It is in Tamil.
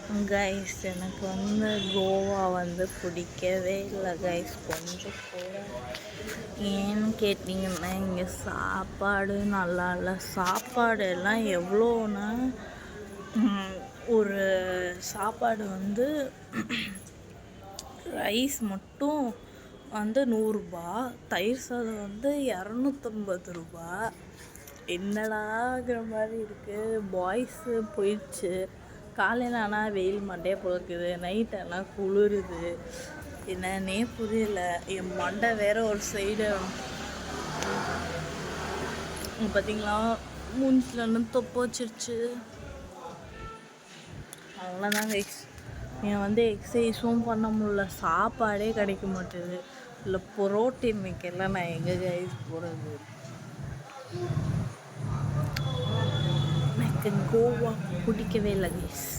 கைஸ் எனக்கு வந்து கோவா வந்து பிடிக்கவே இல்லை கைஸ் கொஞ்சம் கூட. ஏன்னு கேட்டிங்கன்னா இங்கே சாப்பாடு நல்லா இல்லை. சாப்பாடு எல்லாம் எவ்வளோன்னா ஒரு சாப்பாடு வந்து ரைஸ் மட்டும் வந்து 100 ரூபா, தயிர் சாதம் வந்து 250 ரூபா. என்னடாங்கிற மாதிரி இருக்குது. பாய்ஸு போயிடுச்சு. காலையில் ஆனால் வெயில் மண்டையே பிறக்குது, நைட் ஆனால் குளிருது. என்னன்னே புரியல. என் மண்டை வேற ஒரு சைடு பார்த்தீங்களா மூஞ்சிலன்னு தொப்பு வச்சிருச்சு. அவ்வளோதான் கைஸ். என் வந்து எக்ஸசைஸும் பண்ண முடியல, சாப்பாடே கிடைக்க மாட்டேது. இல்லை புரோட்டீன் வைக்கலாம், நான் எங்கே கைஸ் போகிறது? எனக்கு கோவா பிடிக்கவே இல்லை கைஸ்.